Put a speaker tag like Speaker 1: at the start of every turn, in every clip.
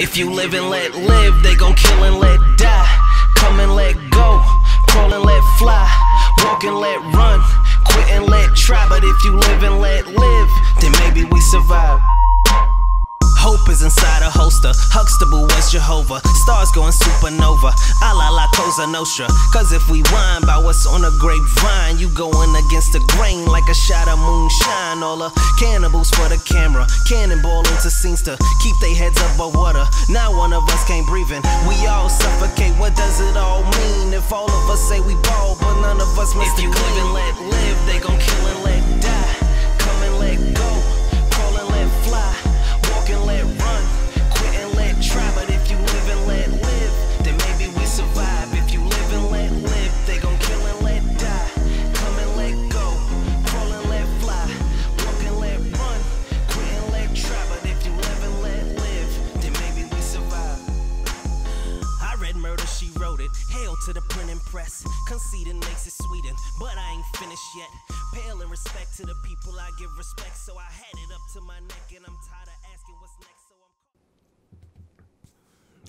Speaker 1: If you live and let live, they gon' kill and let die. Come and let go, crawl and let fly, walk and let run, quit and let try. But if you live and let live, then maybe we survive. Hope is inside a holster, Huxtable was Jehovah, stars going supernova, a la la Cosa Nostra. Cause if we whine about what's on a grapevine, you going against the grain like a shot of moonshine. All the cannibals for the camera, cannonball into scenes to keep their heads above water. Now one of us can't breathe in, we all suffocate. What does it all mean if all of us say we ball, but none of us must? If you live and let live, they gon' kill and let die. Come and let go, crawl and let fly, walk and let run, quit and let try. But if you live and let live, then maybe we survive. If you live and let live, they gon' kill and let die. Come and let go, crawl and let fly, walk and let run, quit and let try. But if you live and let live, then maybe we survive. I read Murder, She Wrote It, hail to the printing press. Conceding makes it sweeten, but I ain't finished yet. Pale in respect to the people I give respect, so I had it up to my neck and I'm tired of asking what's next. So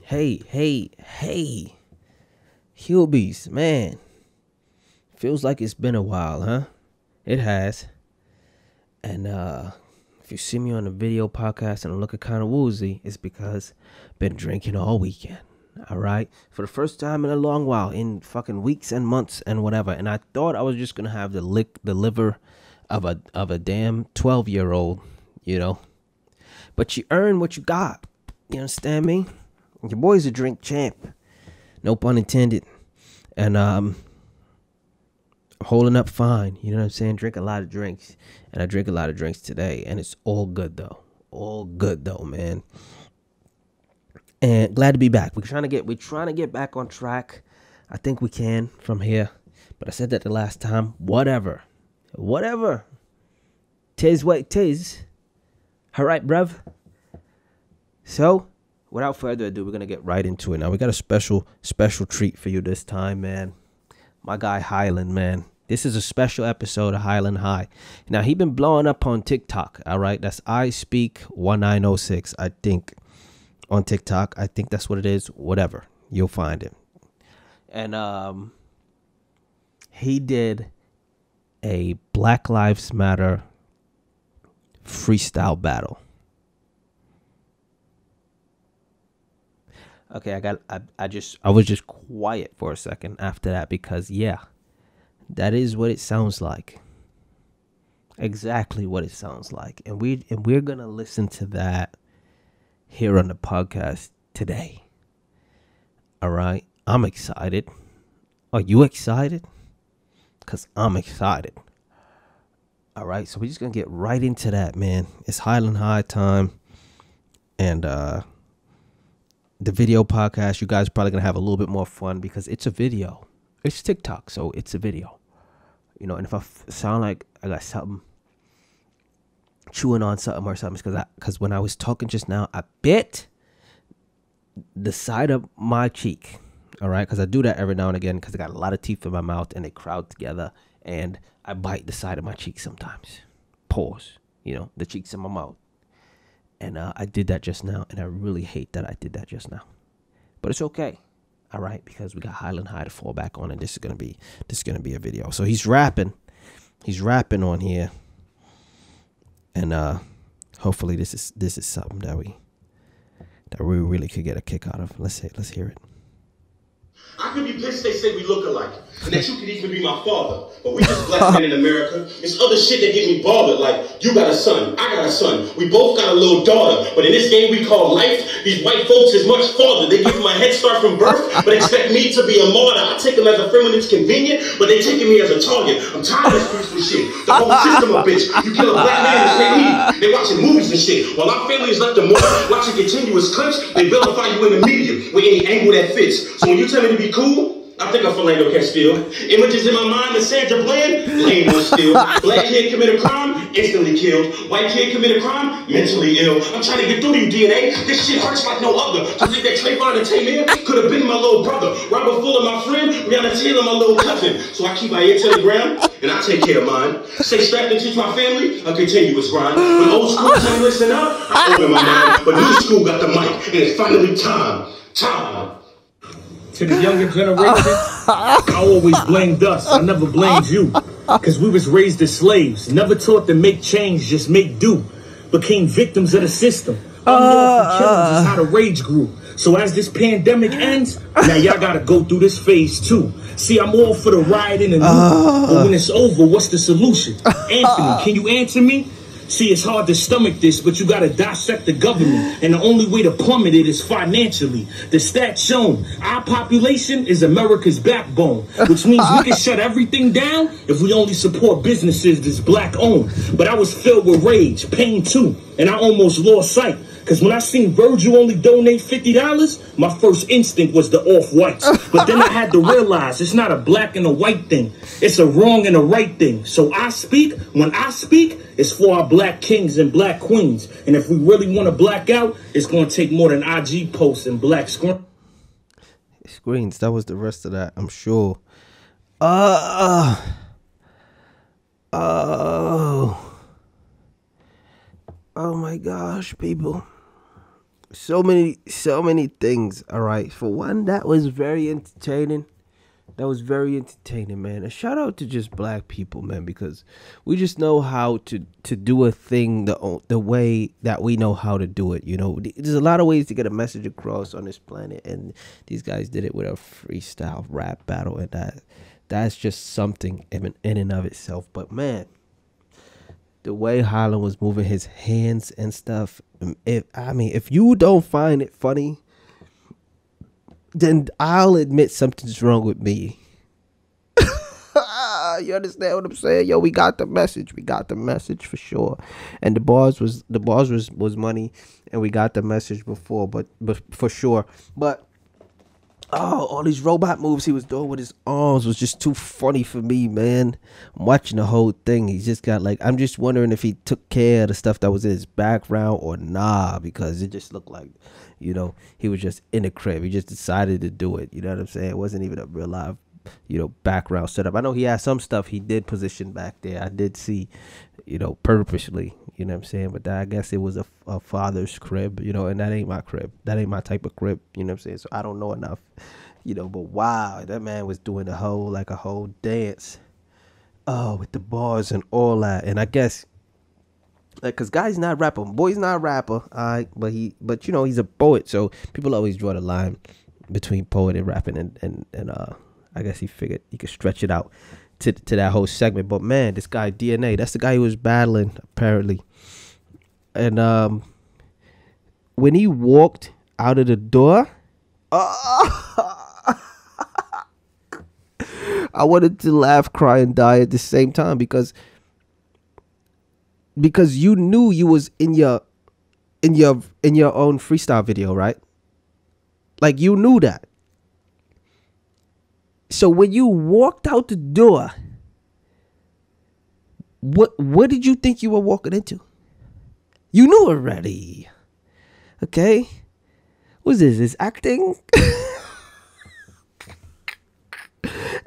Speaker 2: Hey, HuBes, man. Feels like it's been a while, huh? It has. And if you see me on the video podcast and I'm looking kind of woozy, it's because I've been drinking all weekend. All right, for the first time in a long while, in fucking weeks and months and whatever. And I thought I was just gonna have the liver of a damn 12-year-old, you know. But you earn what you got. You understand me? Your boy's a drink champ, no pun intended. And I'm holding up fine. You know what I'm saying? Drink a lot of drinks, and I drink a lot of drinks today, and it's all good though. All good though, man. And glad to be back. We're trying to get back on track. I think we can from here. But I said that the last time. Whatever. Tis what tis. All right, bruv. So, without further ado, we're gonna get right into it. Now we got a special treat for you this time, man. My guy Highland, man. This is a special episode of Highland High. Now he been blowing up on TikTok. All right, that's I Speak 1906. I think. On TikTok, I think that's what it is. Whatever, you'll find it. And he did a Black Lives Matter freestyle battle. Okay, I was just quiet for a second after that because yeah, that is what it sounds like. Exactly what it sounds like, and we're gonna listen to that here on the podcast today. All right, I'm excited. Are you excited? Because I'm excited. All right, so we're just gonna get right into that, man. It's Highland High time, and the video podcast, you guys are probably gonna have a little bit more fun because it's a video. It's TikTok, so it's a video, you know. And if I sound like I got something chewing on something or something, because when I was talking just now, I bit the side of my cheek. All right, because I do that every now and again because I got a lot of teeth in my mouth and they crowd together, and I bite the side of my cheek sometimes. Pause, you know, the cheeks in my mouth. And I did that just now, and I really hate that I did that just now, but it's okay. All right, because we got Highland High to fall back on, and this is gonna be a video. So he's rapping on here. And hopefully this is something that we really could get a kick out of. Let's hear it.
Speaker 3: I could be pissed they say we look alike, and that you could even be my father, but we just black men in America. It's other shit that get me bothered, like you got a son, I got a son, we both got a little daughter, but in this game we call life, these white folks is much farther. They give my head start from birth, but expect me to be a martyr. I take them as a friend when it's convenient, but they taking me as a target. I'm tired of this peaceful shit. The whole system a bitch. You kill a black man and say me. They watching movies and shit. While our family is left to mourn, watching continuous clips, they vilify you in the media with any angle that fits. So when you tell me to be cool, I think I'm Philando Castile. Images in my mind of Sandra Bland, lame on still. Black kid commit a crime, instantly killed. White kid commit a crime, mentally ill. I'm trying to get through to you, DNA. This shit hurts like no other. To think that Trayvon and Tamir could have been my little brother. Robert Fuller, my friend, Breonna Taylor, my little cousin. So I keep my ear to the ground, and I take care of mine. Stay strapped and teach my family a continuous grind. When old school tell me listen up, I open my mind. But new school got the mic, and it's finally time. To the younger generation, I always blamed us. I never blamed you. Cause we was raised as slaves. Never taught to make change, just make do. Became victims of the system. Unlawful killings is how the rage grew. So as this pandemic ends, now y'all gotta go through this phase too. See, I'm all for the rioting and loot. But when it's over, what's the solution? Anthony, can you answer me? See, it's hard to stomach this, but you gotta dissect the government. And the only way to plummet it is financially. The stats shown, our population is America's backbone, which means we can shut everything down if we only support businesses that's black owned. But I was filled with rage, pain too, and I almost lost sight. Cause when I seen Virgil only donate $50, my first instinct was the off-whites. But then I had to realize it's not a black and a white thing. It's a wrong and a right thing. So when I speak, it's for our black kings and black queens. And if we really want to black out, it's going to take more than IG posts and black screens.
Speaker 2: That was the rest of that, I'm sure. Oh my gosh, people. So many things. All right. For one, that was very entertaining. Man. A shout out to just black people, man, because we just know how to do a thing the way that we know how to do it. You know, there's a lot of ways to get a message across on this planet, and these guys did it with a freestyle rap battle, and that's just something in and of itself. But man, the way Harlan was moving his hands and stuff, if you don't find it funny, then I'll admit something's wrong with me. You understand what I'm saying? Yo, we got the message. For sure. And the bars was money, and we got the message before, but for sure. But all these robot moves he was doing with his arms was just too funny for me, man. I'm watching the whole thing. He's just got I'm just wondering if he took care of the stuff that was in his background or nah, because it just looked like, you know, he was just in the crib. He just decided to do it. You know what I'm saying? It wasn't even a real live, you know, background setup. I know he had some stuff he did position back there. I did see, you know, purposely, you know what I'm saying? But I guess it was a father's crib, you know, and that ain't my crib. That ain't my type of crib, you know what I'm saying? So I don't know enough, you know, but wow, that man was doing a whole dance. Oh, with the bars and all that. And I guess, cause guy's not a rapper, boy's not a rapper, all right, but you know, he's a poet, so people always draw the line between poet and rapping, and I guess he figured he could stretch it out to that whole segment. But man, this guy DNA, that's the guy who was battling apparently, and when he walked out of the door, I wanted to laugh, cry, and die at the same time, because you knew you was in your own freestyle video, right? Like, you knew that. So when you walked out the door, what did you think you were walking into? You knew already. Okay? What's this? Is acting?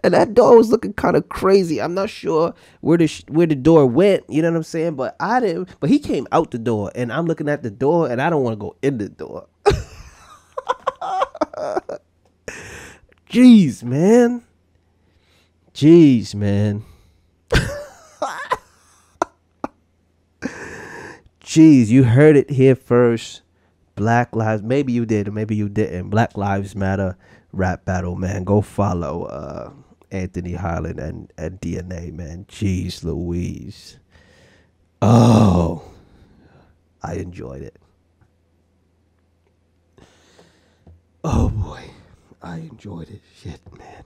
Speaker 2: And that door was looking kind of crazy. I'm not sure where the door went. You know what I'm saying? But I didn't. But he came out the door, and I'm looking at the door, and I don't want to go in the door. Jeez, man. Jeez, you heard it here first. Black Lives, maybe you did, or maybe you didn't. Black Lives Matter rap battle, man. Go follow Anthony Harlan and DNA, man. Jeez Louise. Oh, I enjoyed it. Oh boy, I enjoyed it. Shit, man.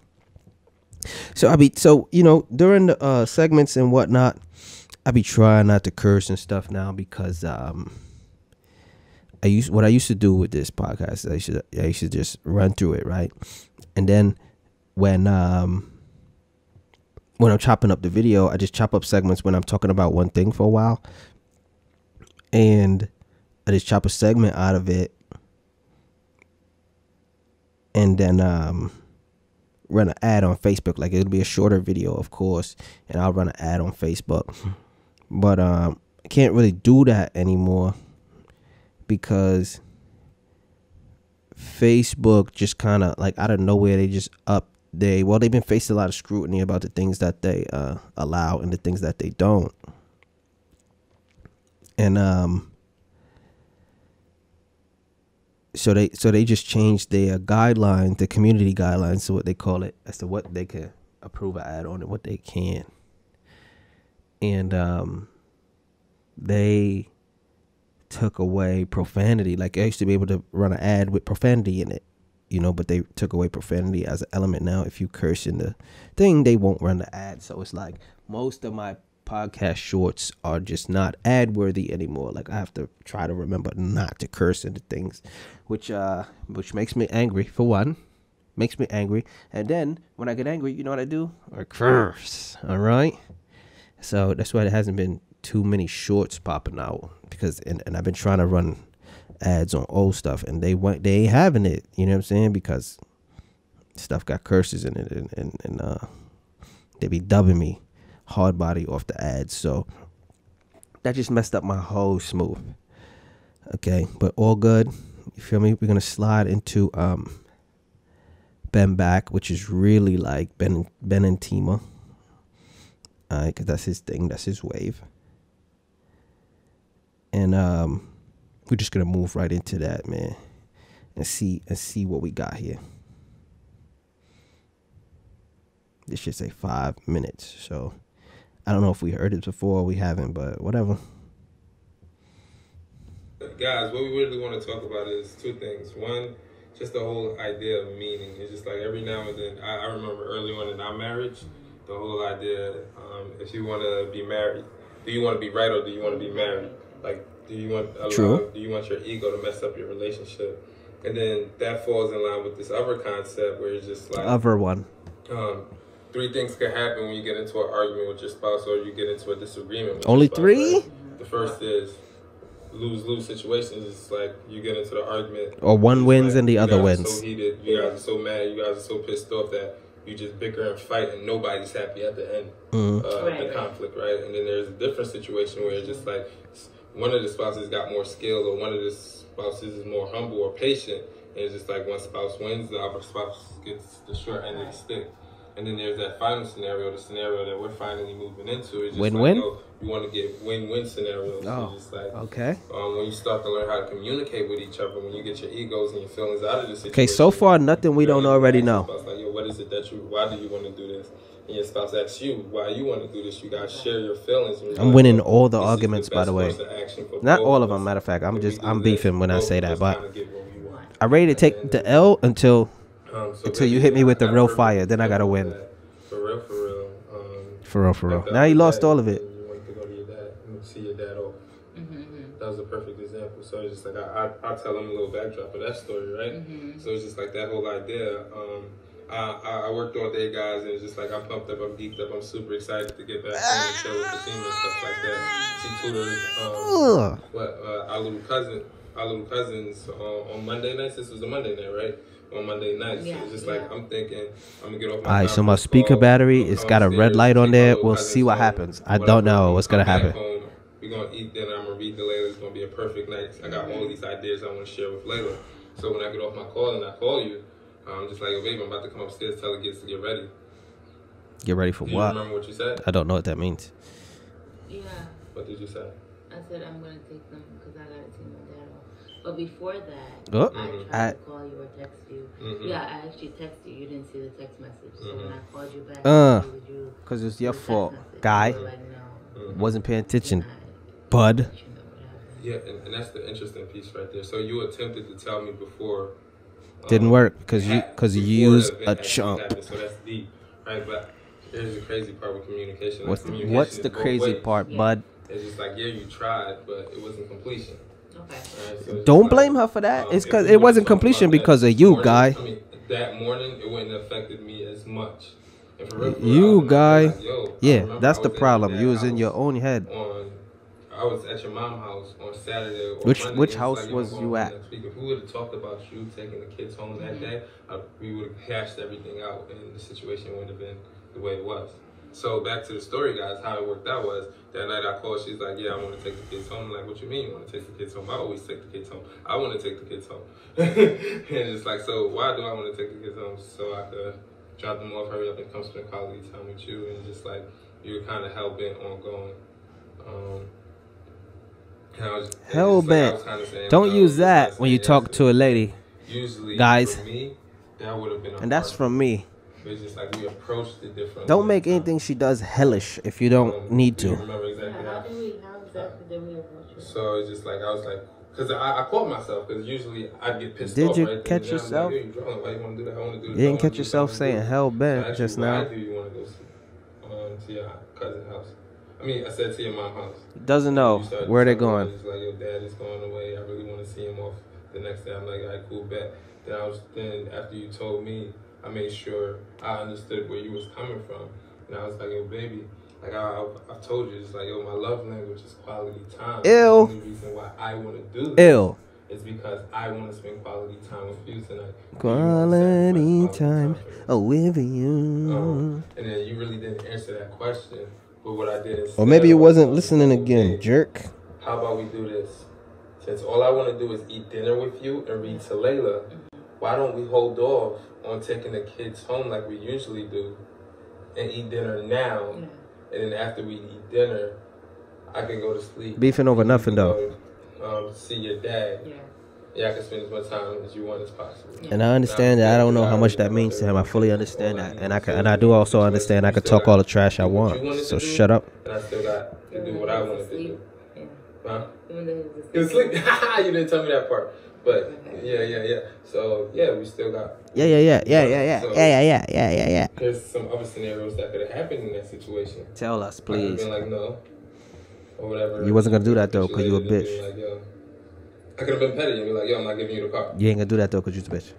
Speaker 2: So you know, during the segments and whatnot, I be trying not to curse and stuff now, because what I used to do with this podcast, I used to just run through it, right? And then when I'm chopping up the video, I just chop up segments when I'm talking about one thing for a while, and I just chop a segment out of it, and then run an ad on Facebook. Like, it'll be a shorter video, of course, and I'll run an ad on Facebook. But I can't really do that anymore because Facebook just kind of, like, out of nowhere, they just they've been facing a lot of scrutiny about the things that they allow and the things that they don't. And so they just changed their guidelines, the community guidelines, to what they call it, as to what they can approve an ad on and what they can. And they took away profanity. Like, I used to be able to run an ad with profanity in it, you know, but they took away profanity as an element now. If you curse in the thing, they won't run the ad. So it's like most of my podcast shorts are just not ad worthy anymore. Like, I have to try to remember not to curse into things, which makes me angry. For one, makes me angry. And then when I get angry, you know what I do? I curse. All right. So that's why there hasn't been too many shorts popping out, because and I've been trying to run ads on old stuff, and they ain't having it, you know what I'm saying, because stuff got curses in it, and they be dubbing me hard body off the ads. So that just messed up my whole smooth. Okay, but all good, you feel me? We're gonna slide into Ben Back, which is really like Ben and Tima. All right, because that's his thing, that's his wave. And we're just gonna move right into that, man, and see what we got here. This should say 5 minutes, so I don't know if we heard it before or we haven't, but whatever.
Speaker 4: Guys, what we really want to talk about is two things. One, just the whole idea of meaning. It's just like every now and then, I remember early on in our marriage, the whole idea, if you want to be married, do you want to be right or do you want to be married? Like, do you want your ego to mess up your relationship? And then that falls in line with this other concept where it's just like
Speaker 2: other one.
Speaker 4: Three things can happen when you get into an argument with your spouse or you get into a disagreement with
Speaker 2: Only
Speaker 4: your spouse,
Speaker 2: three?
Speaker 4: Right? The first is lose-lose situations. It's like you get into the argument,
Speaker 2: or one wins and the other wins.
Speaker 4: So heated, you guys are so mad, you guys are so pissed off that you just bicker and fight, and nobody's happy at the end of the conflict, right? And then there's a different situation where it's just like one of the spouses got more skill, or one of the spouses is more humble or patient, and it's just like one spouse wins, the other spouse gets the short end of the stick. And then there's that final scenario, the scenario that we're finally moving into. It's just
Speaker 2: win-win?
Speaker 4: Like, you want to get win-win scenarios.
Speaker 2: Oh,
Speaker 4: so just like,
Speaker 2: okay.
Speaker 4: When you start to learn how to communicate with each other, when you get your egos and your feelings out of the situation.
Speaker 2: Okay, so far nothing we don't already know.
Speaker 4: Like, yo, what is it that why do you want to do this? And your spouse asks you why you want to do this. You guys share your feelings.
Speaker 2: I'm winning all the arguments, by the way. Not all of them, matter of fact. I'm beefing when I say that, but I'm ready to take the L until you hit me with the real fire. Then I gotta win. For real. Now you lost all of it.
Speaker 4: You wanted to go to your dad and see your dad off. That was a perfect example. So it's just like I tell them a little backdrop of that story, right? So it's just like that whole idea. I worked all day, guys, and it's just like I'm pumped up, I'm geeked up, I'm super excited to get back and chill with the team and stuff like that. She tutors our little cousins on Monday nights. This was a Monday night, right? On Monday nights. So it's just like I'm thinking I'm gonna get off my
Speaker 2: Alright, so my speaker battery, it's got a red light on there. We'll see what happens. I don't know what's gonna happen.
Speaker 4: We're gonna eat dinner, I'm gonna read to Layla. It's gonna be a perfect night. I got all these ideas I want to share with Layla. So when I get off my call and I call you, I'm just like, oh, baby, I'm about to come upstairs, tell the kids to get ready.
Speaker 2: Get ready for
Speaker 4: what?
Speaker 2: what?
Speaker 4: You remember what you said?
Speaker 2: I don't know what that means.
Speaker 5: Yeah.
Speaker 4: What did you say?
Speaker 5: I said I'm going to take them because I got to take my dad off. But before that,
Speaker 2: Oh.
Speaker 5: I tried to call you or text you. Yeah, I actually texted you. You didn't see the text message. So when I called you back,
Speaker 2: because it's your fault, guy.
Speaker 5: Like, no,
Speaker 2: wasn't paying attention, bud.
Speaker 4: Yeah, and that's the interesting piece right there. So you attempted to tell me before.
Speaker 2: Didn't work because you used a chump.
Speaker 4: So that's deep, right? But here's the crazy part with communication.
Speaker 2: What's the crazy part, bud?
Speaker 4: It's just like, yeah, you tried, but it wasn't completion.
Speaker 5: Okay.
Speaker 4: Right? So
Speaker 2: Don't blame her for that. It's because it wasn't completion because of you, guy.
Speaker 4: I mean, that morning, it wouldn't have affected me as much much. And for real,
Speaker 2: You guy,
Speaker 4: like, yo,
Speaker 2: yeah, that's the problem. You was in your own head.
Speaker 4: I was at your mom's house on Saturday or
Speaker 2: Which
Speaker 4: Monday.
Speaker 2: house was you at?
Speaker 4: Next week. If we would have talked about you taking the kids home that day, we would have hashed everything out, and the situation would have been the way it was. So back to the story, guys. How it worked out was that night I called. She's like, "Yeah, I want to take the kids home." I'm like, "What you mean you want to take the kids home? I always take the kids home. I want to take the kids home." And it's like, so why do I want to take the kids home? So I could drop them off, hurry up, and come spend quality time with you, and just like you were kind of hell bent on going.
Speaker 2: Hell bent. Don't use that when you talk to a lady.
Speaker 4: Usually,
Speaker 2: guys.
Speaker 4: For me, that would have been.
Speaker 2: And that's from me.
Speaker 4: But it's just like we approached it differently.
Speaker 2: Don't make anything she does hellish if you don't need to.
Speaker 4: Remember exactly
Speaker 5: How exactly did we approach it?
Speaker 4: So it's just like I was like, because I caught myself because usually I'd get pissed
Speaker 2: Did
Speaker 4: off.
Speaker 2: you
Speaker 4: right
Speaker 2: catch
Speaker 4: then.
Speaker 2: yourself?
Speaker 4: Like, yo, why you want to do that? I want to do this.
Speaker 2: You didn't catch yourself saying hell bent just now.
Speaker 4: Why do you want to go to your cousin's house? I mean, I said to your mom's house.
Speaker 2: Doesn't know where they're going.
Speaker 4: It's like, your dad is going away. I really want to see him off the next day. I'm like, all right, cool, bet. Then after you told me, I made sure I understood where you was coming from. And I was like, yo, baby, like I've told you, it's like, yo, my love language is quality time.
Speaker 2: Ew.
Speaker 4: The only reason why I want to do this is because I want to spend quality time with you tonight.
Speaker 2: Quality time with you.
Speaker 4: And then you really didn't answer that question. But what I did is,
Speaker 2: Or maybe you wasn't listening again, jerk.
Speaker 4: How about we do this? Since all I want to do is eat dinner with you and read to Layla, why don't we hold off on taking the kids home like we usually do and eat dinner now? And then after we eat dinner, I can go to sleep.
Speaker 2: Beefing over nothing, though.
Speaker 4: See your dad. Yeah, I can spend as much time as you want as possible.
Speaker 2: And I understand that. I don't know how much that means to him. I fully understand that. And I do also understand I could talk all the trash I want. So shut up.
Speaker 4: And I still got to do what I wanted to do. Huh?
Speaker 5: You
Speaker 4: You sleep? You didn't tell me that part. But yeah. So yeah, we still got.
Speaker 2: Yeah.
Speaker 4: There's some other scenarios that could have happened in that situation.
Speaker 2: Tell us,
Speaker 4: I could
Speaker 2: please.
Speaker 4: have been like, no, or whatever.
Speaker 2: You wasn't gonna do that though, cause you a bitch.
Speaker 4: Like, yo. I could have been petty and be like, yo, I'm not giving you the car.
Speaker 2: You ain't gonna do that though, cause you's a bitch.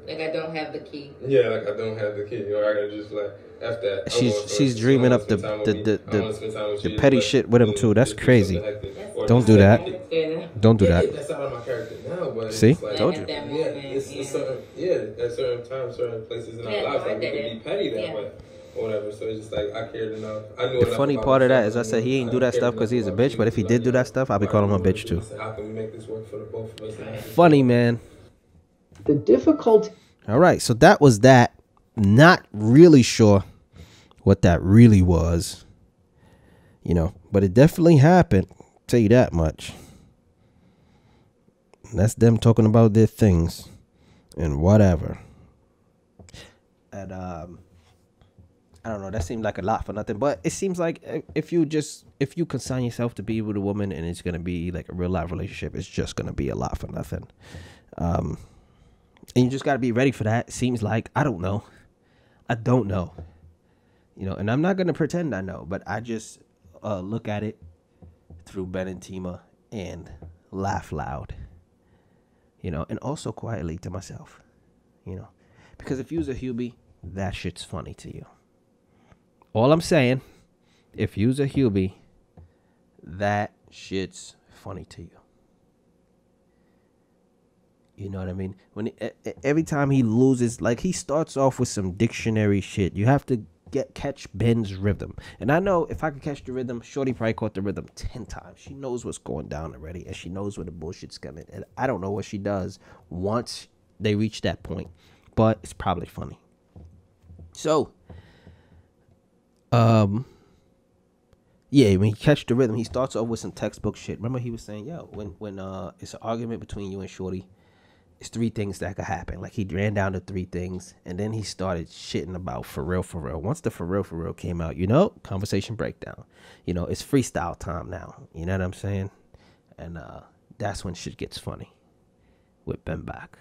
Speaker 5: Like I don't have the key.
Speaker 4: Yeah, like I don't have the key. Or I gotta just like after that.
Speaker 2: She's dreaming up the petty shit with him too. That's crazy. Don't do that. Don't do that.
Speaker 4: That's out of my character now, but
Speaker 2: see,
Speaker 4: like,
Speaker 2: told you.
Speaker 4: At certain times, certain places in our lives, like we could be petty that way. Or whatever, so it's just like I cared enough. I knew
Speaker 2: the funny part of that is I said he ain't do that stuff because he's a bitch, but if he did do that stuff, I'll be calling him a bitch too.
Speaker 4: How can we make this work for the both of us?
Speaker 2: Funny, man.
Speaker 6: The difficulty.
Speaker 2: All right, so that was that. Not really sure what that really was, but it definitely happened. Tell you that much. That's them talking about their things and whatever. And I don't know. That seemed like a lot for nothing, but it seems like if you consign yourself to be with a woman and it's gonna be like a real life relationship, it's just gonna be a lot for nothing. And you just gotta be ready for that. It seems like I don't know, and I'm not gonna pretend I know, but I just look at it through Ben and Tima and laugh loud, and also quietly to myself, because if Youza HuBe, that shit's funny to you. All I'm saying, if Youza HuBe, that shit's funny to you. You know what I mean? When every time he loses, like he starts off with some dictionary shit. You have to catch Ben's rhythm. And I know if I could catch the rhythm, Shorty probably caught the rhythm 10 times. She knows what's going down already, and she knows where the bullshit's coming. And I don't know what she does once they reach that point, but it's probably funny. So, when he catch the rhythm, he starts off with some textbook shit. Remember he was saying, yo, when it's an argument between you and Shorty, it's 3 things that could happen. Like he ran down to 3 things, and then he started shitting about for real. Once the for real came out, conversation breakdown. It's freestyle time now. You know what I'm saying? And that's when shit gets funny with Ben back.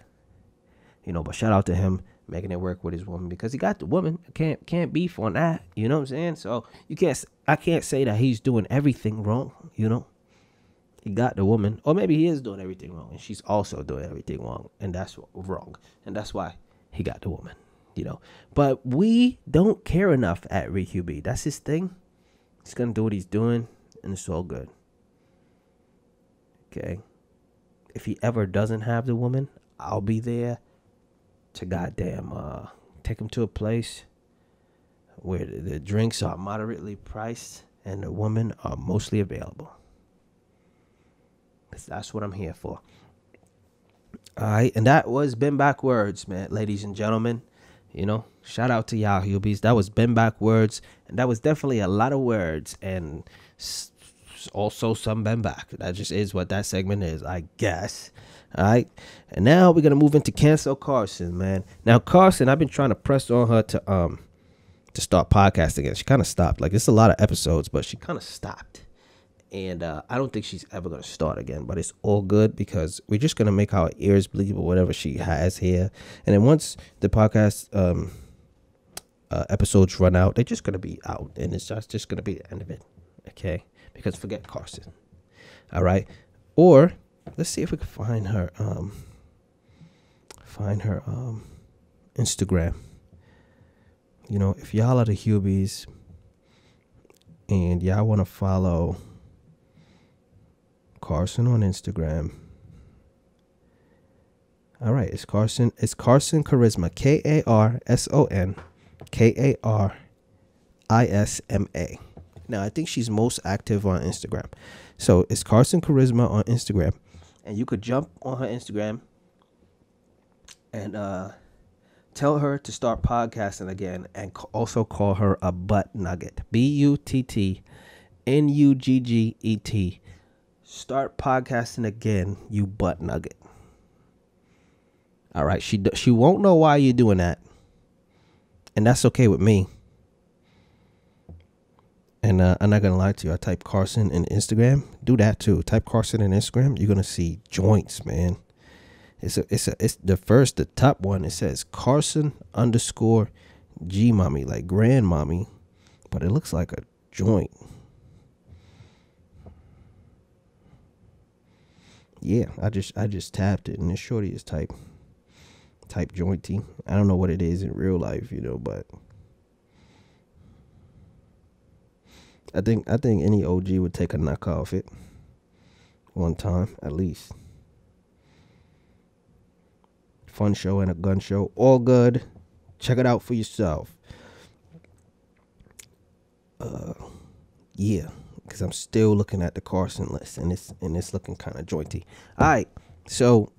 Speaker 2: But shout out to him making it work with his woman because he got the woman. Can't beef on that. You know what I'm saying? So I can't say that he's doing everything wrong. He got the woman, or maybe he is doing everything wrong and she's also doing everything wrong, and that's wrong, and that's why he got the woman. you know. But we don't care enough at RiHuBe. That's his thing. He's gonna do what he's doing, and it's all good. Okay. If he ever doesn't have the woman, I'll be there to goddamn take him to a place where the drinks are moderately priced and the women are mostly available. 'Cause that's what I'm here for. All right, and that was Been Backwards, man, ladies and gentlemen. You know, shout out to y'all HuBes. That was Been Backwards, and that was definitely a lot of words, and also some been back. That just is what that segment is, I guess. All right, and now we're gonna move into Cancel Carson, man. Now Carson, I've been trying to press on her to start podcasting, and she kind of stopped. Like, it's a lot of episodes, but she kind of stopped. And I don't think she's ever going to start again, but it's all good because we're just going to make our ears bleed or whatever she has here. And then once the podcast episodes run out, they're just going to be out. And it's just going to be the end of it. Okay? Because forget Carson. All right? Or let's see if we can find her Instagram. You know, if y'all are the HuBes and y'all want to follow Carson on Instagram. All right, it's Carson Charisma, KarsonKarisma. Now, I think she's most active on Instagram. So it's Carson Charisma on Instagram, and you could jump on her Instagram and tell her to start podcasting again, and also call her a butt nugget. BUTTNUGGET. Start podcasting again, you butt nugget. All right, she won't know why you're doing that, and that's okay with me. And I'm not gonna lie to you. I type Carson in Instagram. Do that too. Type Carson in Instagram. You're gonna see joints, man. It's the top one. It says Carson_G mommy, like grandmommy, but it looks like a joint. Yeah, I just tapped it, and this shorty is type jointy. I don't know what it is in real life, you know, but I think any OG would take a knock off it one time at least. Fun show and a gun show, all good. Check it out for yourself. Yeah. Because I'm still looking at the Carson list, and it's looking kind of jointy. All right, so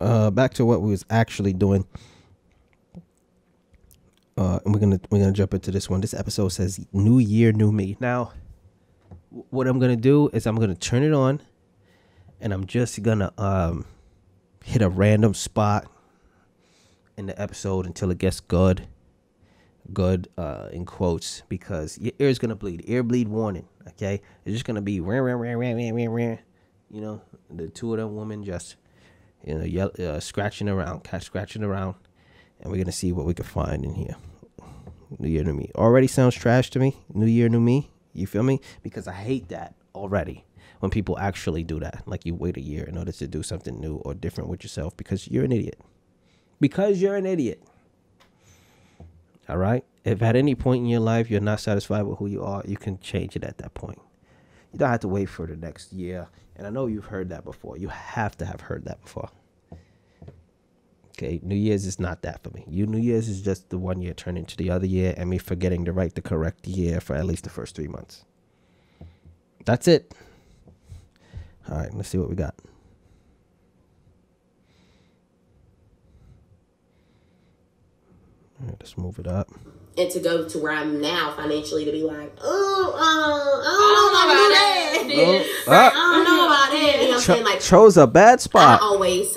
Speaker 2: back to what we was actually doing, and we're gonna jump into this one. This episode says "New Year, New Me." Now, what I'm gonna do is I'm gonna turn it on, and I'm just gonna hit a random spot in the episode until it gets good in quotes, because your ear is gonna bleed. Ear bleed warning. Okay, it's just gonna be you know, the two of them women just, you know, scratching around, and we're gonna see what we can find in here. New Year, New Me already sounds trash to me. New Year, New Me. You feel me? Because I hate that already when people actually do that. Like, you wait a year in order to do something new or different with yourself because you're an idiot. All right. If at any point in your life you're not satisfied with who you are, you can change it at that point. You don't have to wait for the next year. And I know you've heard that before. You have to have heard that before. Okay, New Year's is not that for me. New Year's is just the 1 year turn into the other year, and me forgetting to write the correct year for at least the first 3 months. That's it. All right, let's see what we got. All right, let's move it up.
Speaker 7: And to go to where I'm now financially, to be like, I don't know about that. I don't know about that. You know what I'm saying? Like,
Speaker 2: chose a bad spot.
Speaker 7: I always,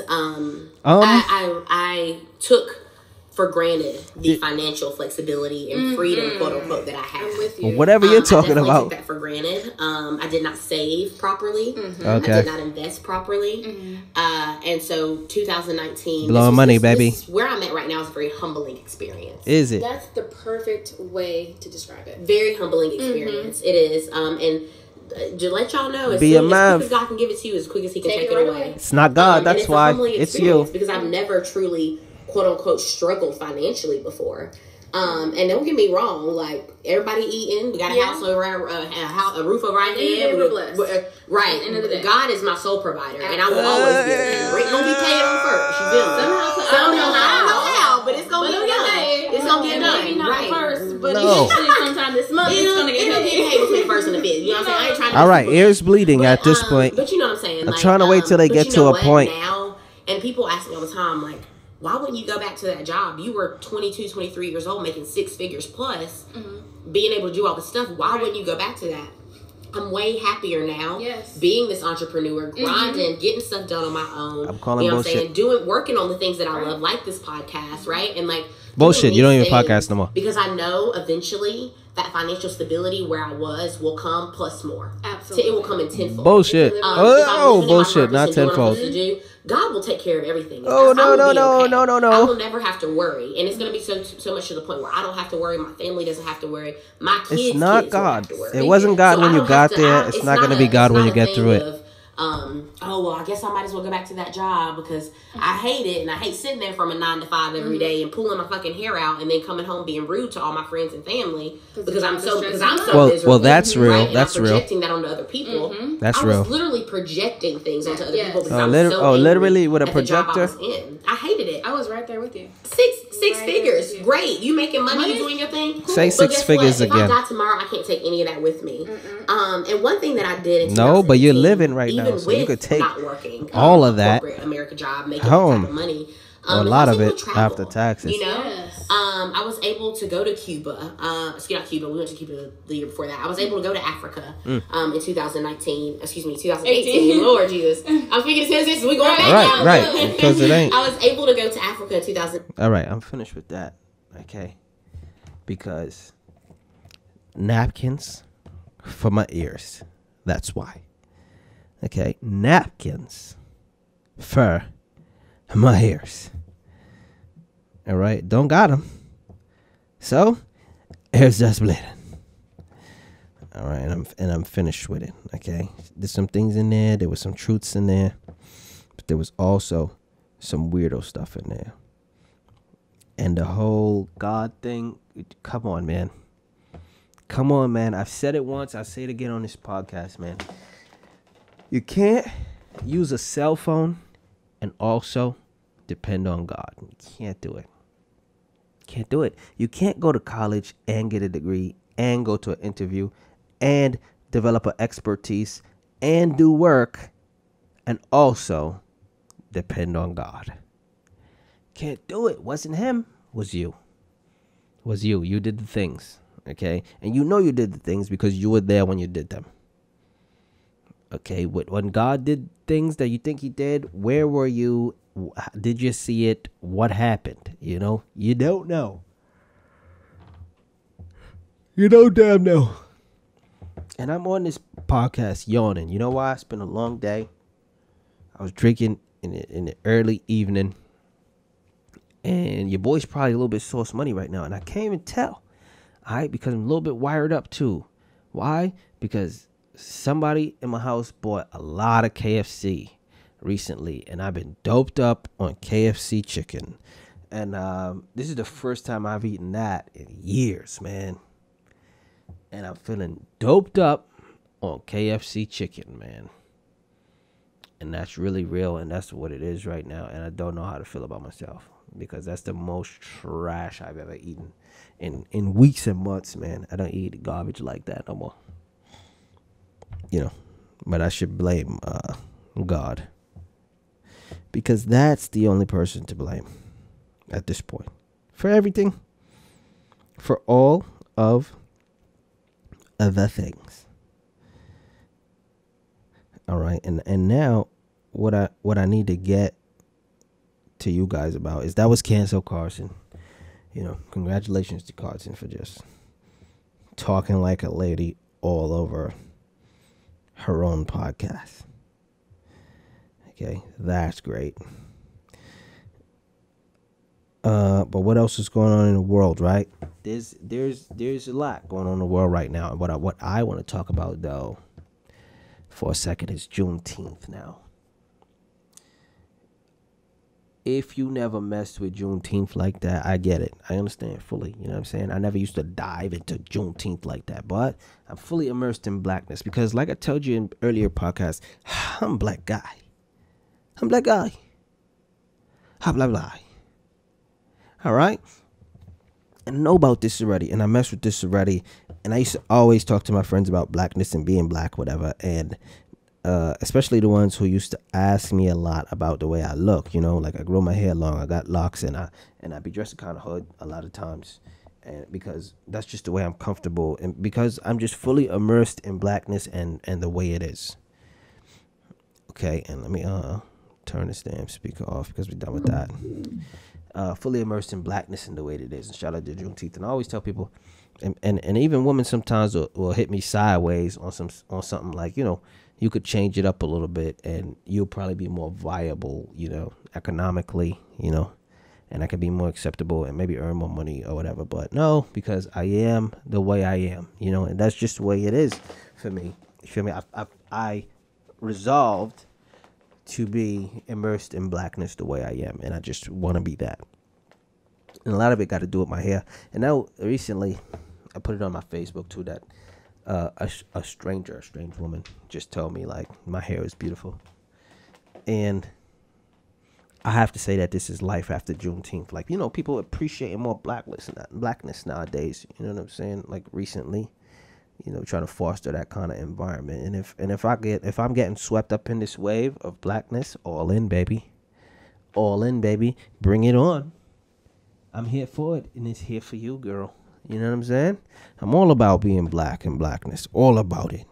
Speaker 7: I took for granted the financial flexibility and freedom, quote unquote, that I have. I'm with you.
Speaker 2: Well, whatever you're talking about.
Speaker 7: I took that for granted. I did not save properly. Okay. I did not invest properly. And so 2019.
Speaker 2: Blowing money, baby.
Speaker 7: Where I'm at right now is a very humbling experience.
Speaker 2: Is it?
Speaker 8: That's the perfect way to describe it.
Speaker 7: Very humbling experience. It is. And to let y'all know, as quick as God can give it to you, as quick as He can take it away.
Speaker 2: It's not God. That's why it's you.
Speaker 7: Because I've never truly quote unquote struggled financially before. And don't get me wrong, like everybody eating, we got a house over a roof over our head.
Speaker 8: We're blessed.
Speaker 7: Right.
Speaker 8: End of the day.
Speaker 7: God is my sole provider, and I will always be there. Rent gonna be paid on first. You feel me? I don't know how, but it's gonna get done. It's gonna get done.
Speaker 8: Maybe not first, but
Speaker 2: No.
Speaker 8: eventually sometime this month it's gonna get paid
Speaker 7: between the first and the fifth. You know what I'm saying? I ain't trying to
Speaker 2: All right, ears bleeding at this point.
Speaker 7: But you know what I'm saying?
Speaker 2: I'm trying to wait till they get to a point.
Speaker 7: Now, and people ask me all the time, like, why wouldn't you go back to that job? You were 22, 23 years old, making 6 figures plus, being able to do all this stuff. Why wouldn't you go back to that? I'm way happier now.
Speaker 8: Yes.
Speaker 7: Being this entrepreneur, grinding, getting stuff done on my own.
Speaker 2: I'm calling bullshit.
Speaker 7: Working on the things that I love, like this podcast, right? And like
Speaker 2: Bullshit. You don't even podcast no more.
Speaker 7: Because I know eventually that financial stability where I was will come plus more.
Speaker 8: Absolutely.
Speaker 7: It will come in tenfold.
Speaker 2: Bullshit. Bullshit, not tenfold.
Speaker 7: God will take care of everything.
Speaker 2: Oh, no.
Speaker 7: I will never have to worry. And it's going to be so much to the point where I don't have to worry. My family doesn't have to worry. My kids
Speaker 2: It's not
Speaker 7: kids
Speaker 2: God.
Speaker 7: Don't have to worry.
Speaker 2: It wasn't God
Speaker 7: So
Speaker 2: when
Speaker 7: I
Speaker 2: you
Speaker 7: don't
Speaker 2: got
Speaker 7: have to-
Speaker 2: there. It's not going to be God when you get through it.
Speaker 7: Oh, well, I guess I might as well go back to that job because I hate it and I hate sitting there from a 9 to 5 every day and pulling my fucking hair out and then coming home being rude to all my friends and family because I'm so miserable.
Speaker 2: Well, that's real.
Speaker 7: Right?
Speaker 2: That's
Speaker 7: and I'm
Speaker 2: real.
Speaker 7: projecting that onto other people.
Speaker 2: That's
Speaker 7: I
Speaker 2: real.
Speaker 7: was literally projecting things onto other people because
Speaker 2: Oh,
Speaker 7: I was so angry
Speaker 2: literally with a
Speaker 7: at the job
Speaker 2: projector?
Speaker 7: I was in. I hated it.
Speaker 8: I was right there with you.
Speaker 7: Six
Speaker 8: Right
Speaker 7: figures.
Speaker 8: there with you.
Speaker 7: Great. You making money, you doing your thing. Cool.
Speaker 2: Say
Speaker 7: But
Speaker 2: 6
Speaker 7: guess
Speaker 2: figures
Speaker 7: what? If
Speaker 2: again.
Speaker 7: I die tomorrow, I can't take any of that with me. And one thing that I did in
Speaker 2: No, but you're
Speaker 7: 2018,
Speaker 2: living right now,
Speaker 7: even
Speaker 2: so you
Speaker 7: with
Speaker 2: could take
Speaker 7: not working,
Speaker 2: all of that
Speaker 7: corporate America job, making
Speaker 2: home.
Speaker 7: that type of money.
Speaker 2: A
Speaker 7: I
Speaker 2: lot
Speaker 7: was
Speaker 2: of
Speaker 7: able
Speaker 2: it
Speaker 7: to travel,
Speaker 2: after taxes.
Speaker 7: You know,
Speaker 8: Yes.
Speaker 7: I was able to go to Cuba. Not Cuba. We went to Cuba the year before that. I was able to go to Africa in 2019. Excuse me, 2018. Lord Jesus, I'm speaking to sentences. We going back now.
Speaker 2: Right, because it ain't.
Speaker 7: I was able to go to Africa in 2000.
Speaker 2: All right, I'm finished with that. Okay, because napkins for my ears. That's why. Okay, napkins for my ears. All right, don't got them. So, ears just bleeding. All right, and I'm finished with it. Okay, there's some things in there. There was some truths in there, but there was also some weirdo stuff in there. And the whole God thing. Come on, man. Come on, man. I've said it once. I'll say it again on this podcast, man. You can't use a cell phone and also depend on God. You can't do it. Can't do it. You can't go to college and get a degree and go to an interview and develop an expertise and do work and also depend on God. Can't do it. Wasn't him. Was you. Was you. You did the things. Okay? And you know you did the things because you were there when you did them. Okay? When God did things that you think he did, where were you? Did you see it? What happened? You know? You don't know. You don't damn know. And I'm on this podcast yawning. You know why? It's been a long day. I was drinking in the early evening. And your boy's probably a little bit sauce money right now. And I can't even tell. All right? Because I'm a little bit wired up too. Why? Because somebody in my house bought a lot of KFC recently, and I've been doped up on KFC chicken, and this is the first time I've eaten that in years, man, and I'm feeling doped up on KFC chicken, man, and that's really real, and that's what it is right now, and I don't know how to feel about myself, because that's the most trash I've ever eaten in weeks and months, man. I don't eat garbage like that no more, you know, but I should blame God. Because that's the only person to blame at this point. For everything. For all of the things. All right. And now what I need to get to you guys about is that was cancel Carson. You know, congratulations to Carson for just talking like a lady all over her own podcast. Okay, that's great. But what else is going on in the world, right? There's a lot going on in the world right now. And what I want to talk about though for a second is Juneteenth now. if you never messed with Juneteenth like that, I get it. I understand fully. You know what I'm saying? I never used to dive into Juneteenth like that, but I'm fully immersed in blackness because, like I told you in earlier podcasts, I'm a black guy. I'm a black guy. Blah, blah, blah. All right? And I know about this already, and I mess with this already, and I used to always talk to my friends about blackness and being black, whatever, and especially the ones who used to ask me a lot about the way I look, you know, like I grow my hair long, I got locks, and I be dressed kind of hood a lot of times, and because that's just the way I'm comfortable, and because I'm just fully immersed in blackness and the way it is. Okay, and let me turn this damn speaker off because we're done with that. Fully immersed in blackness and the way it is. And shout out to Juneteenth. And I always tell people, and even women sometimes will hit me sideways on something like, you know, you could change it up a little bit and you'll probably be more viable, you know, economically, you know, and I could be more acceptable and maybe earn more money or whatever. But no, because I am the way I am, you know, and that's just the way it is for me. You feel me? I resolved to be immersed in blackness the way I am, and I just want to be that. And a lot of it got to do with my hair. And now recently, I put it on my Facebook too that a strange woman just told me like my hair is beautiful, and I have to say that this is life after Juneteenth. Like, you know, people appreciating more blackness nowadays. You know what I'm saying? Like recently, you know, trying to foster that kind of environment. And if I'm getting swept up in this wave of blackness, all in, baby, bring it on. I'm here for it, and it's here for you, girl. You know what I'm saying? I'm all about being black and blackness, all about it.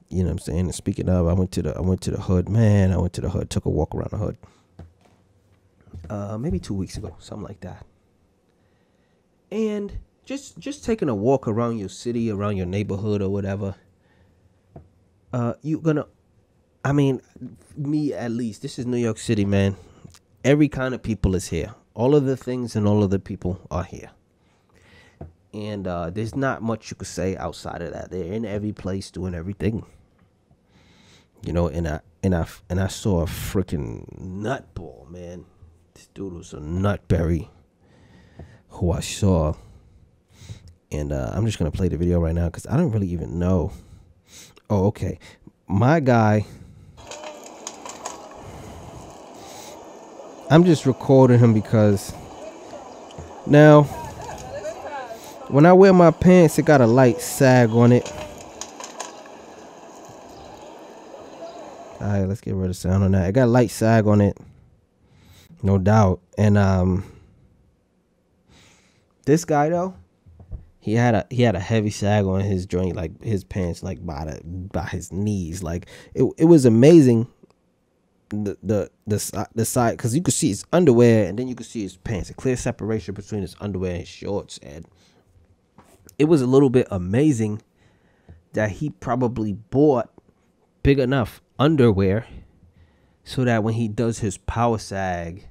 Speaker 2: You know what I'm saying? And speaking of, I went to the hood, man. I went to the hood, took a walk around the hood. Maybe 2 weeks ago, something like that. And just taking a walk around your city, around your neighborhood or whatever. Me at least, this is New York City, man. Every kind of people is here. All of the things and all of the people are here. And there's not much you could say outside of that. They're in every place doing everything. You know, and I saw a freaking nutball, man. This dude was a nutberry who I saw. And I'm just going to play the video right now because I don't really even know. Oh, okay. My guy, I'm just recording him because now when I wear my pants, it got a light sag on it. All right, let's get rid of sound on that. It got a light sag on it, no doubt. And this guy though, he had a heavy sag on his joint, like his pants, like by his knees. Like it was amazing. The side, because you could see his underwear and then you could see his pants, a clear separation between his underwear and his shorts. And it was a little bit amazing that he probably bought big enough underwear so that when he does his power sag,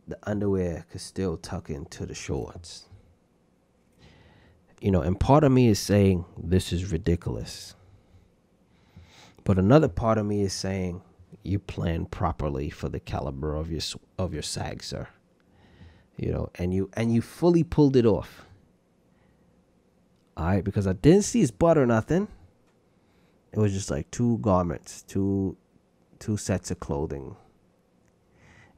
Speaker 2: the underwear could still tuck into the shorts. You know, and part of me is saying this is ridiculous, but another part of me is saying you planned properly for the caliber of your sag, sir. You know, and you fully pulled it off. All right, because I didn't see his butt or nothing. It was just like two garments, two sets of clothing.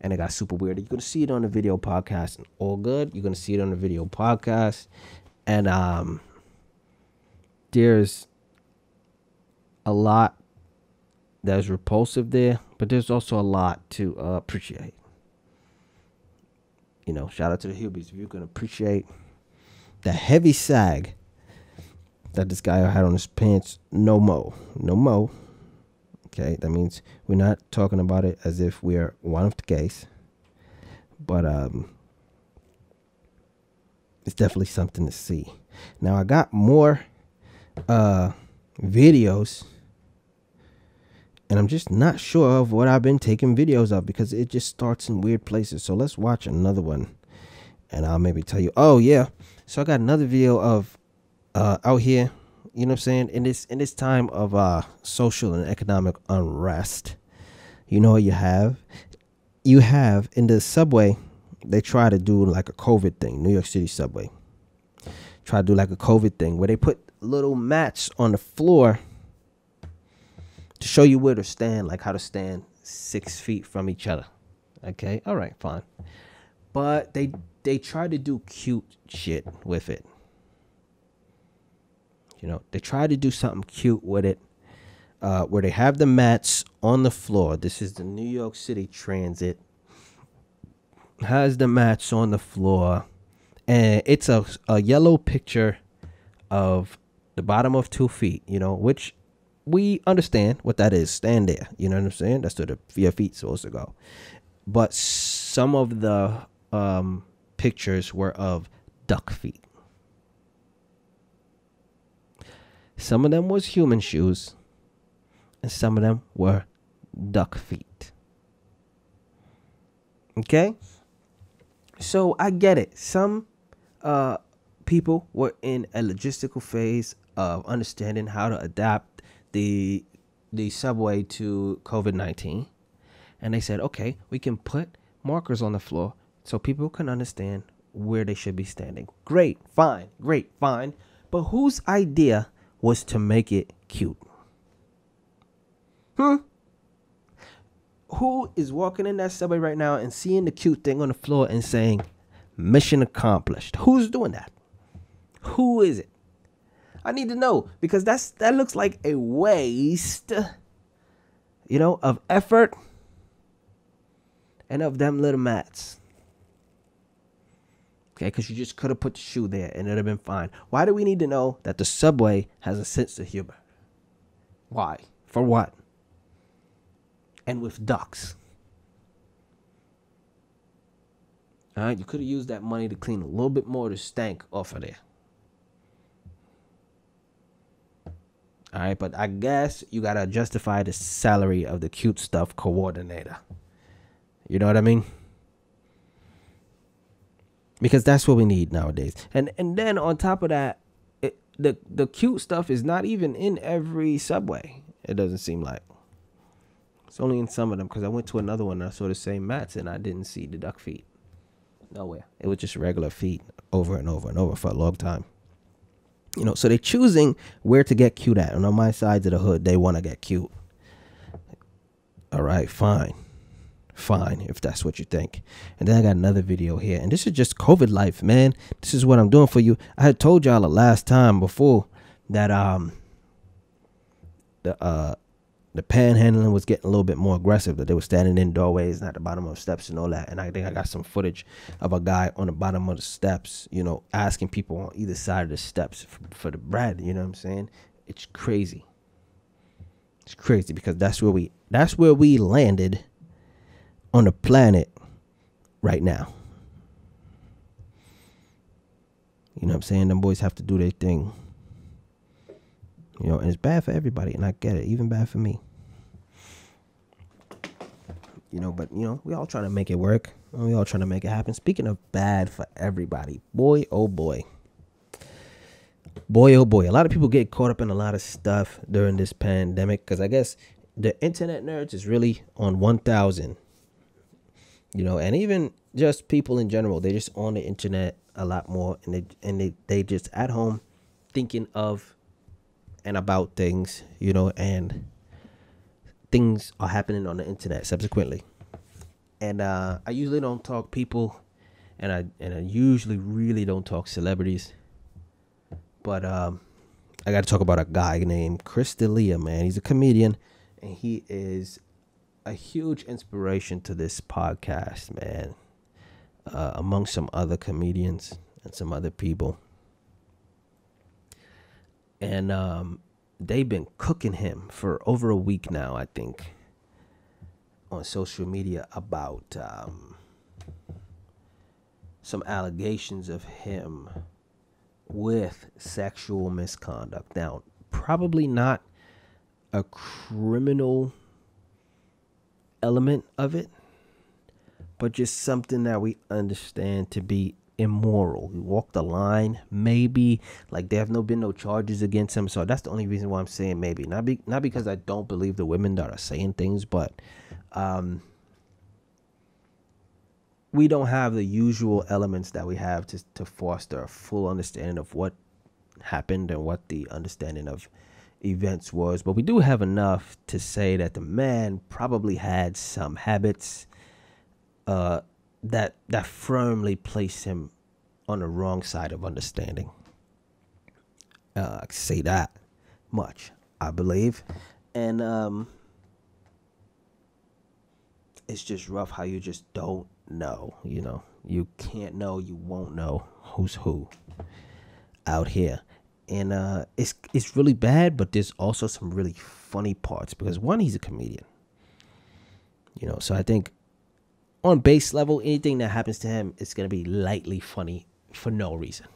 Speaker 2: And it got super weird. You're going to see it on the video podcast and all good. You're going to see it on the video podcast. And there's a lot that's repulsive there, but there's also a lot to appreciate. You know, shout out to the HuBes. If you can appreciate the heavy sag that this guy had on his pants, no mo. Okay, that means we're not talking about it as if we're one of the gays, but it's definitely something to see. Now I got more videos, and I'm just not sure of what I've been taking videos of because it just starts in weird places. So let's watch another one, and I'll maybe tell you. Oh yeah, so I got another video of out here. You know what I'm saying? In this time of social and economic unrest, you know what you have? You have in the subway, they try to do like a COVID thing. New York City subway try to do like a COVID thing where they put little mats on the floor to show you where to stand, like how to stand 6 feet from each other. Okay, all right, fine. But they try to do cute shit with it. You know, they try to do something cute with it, where they have the mats on the floor. This is the New York City Transit. Has the mats on the floor, and it's a yellow picture of the bottom of 2 feet, you know, which we understand what that is. Stand there. You know what I'm saying? That's where your feet's supposed to go. But some of the pictures were of duck feet. Some of them was human shoes, and some of them were duck feet. Okay? So I get it. Some people were in a logistical phase of understanding how to adapt the subway to COVID-19. And they said, okay, we can put markers on the floor so people can understand where they should be standing. Great, fine. But whose idea was to make it cute? Who is walking in that subway right now and seeing the cute thing on the floor and saying, mission accomplished? Who's doing that? Who is it? I need to know, because that looks like a waste, you know, of effort and of them little mats. Okay, because you just could have put the shoe there and it would have been fine. Why do we need to know that the subway has a sense of humor? Why? For what? And with ducks. All right, you could have used that money to clean a little bit more of the stank off of there. All right, but I guess you got to justify the salary of the cute stuff coordinator. You know what I mean? Because that's what we need nowadays. And then on top of that, the cute stuff is not even in every subway. It doesn't seem like. It's only in some of them, because I went to another one and I saw the same mats and I didn't see the duck feet. Nowhere. It was just regular feet over and over and over for a long time. You know, so they're choosing where to get cute at. And on my sides of the hood, they want to get cute. All right, fine. Fine, if that's what you think. And then I got another video here. And this is just COVID life, man. This is what I'm doing for you. I had told y'all the last time before that the panhandling was getting a little bit more aggressive, that they were standing in doorways and at the bottom of steps and all that. And I think I got some footage of a guy on the bottom of the steps, you know, asking people on either side of the steps for the bread. You know what I'm saying? It's crazy. It's crazy, because that's where we landed on the planet right now. You know what I'm saying? Them boys have to do their thing. You know, and it's bad for everybody, and I get it, even bad for me. You know, but, you know, we all trying to make it work. We all trying to make it happen. Speaking of bad for everybody, boy, oh boy. Boy, oh boy. A lot of people get caught up in a lot of stuff during this pandemic, because I guess the internet nerds is really on 1,000. You know, and even just people in general, they just on the internet a lot more, and they just at home thinking of and about things, you know, and things are happening on the internet subsequently. And I usually don't talk people, and I usually really don't talk celebrities, but I got to talk about a guy named Chris D'Elia, man. He's a comedian, and he is a huge inspiration to this podcast, man, among some other comedians and some other people. And they've been cooking him for over a week now, I think, on social media about some allegations of him with sexual misconduct. Now, probably not a criminal element of it, but just something that we understand to be immoral. He walked the line, maybe. Like, there have been no charges against him, so that's the only reason why I'm saying maybe. Not because I don't believe the women that are saying things, but We don't have the usual elements that we have to foster a full understanding of what happened and what the understanding of events was, but we do have enough to say that the man probably had some habits that firmly placed him on the wrong side of understanding. I can say that much, I believe. And it's just rough how you just don't know, you know. You can't know, you won't know who's who out here. And it's really bad, but there's also some really funny parts because, one, he's a comedian. You know, so I think on base level, anything that happens to him is going to be lightly funny for no reason.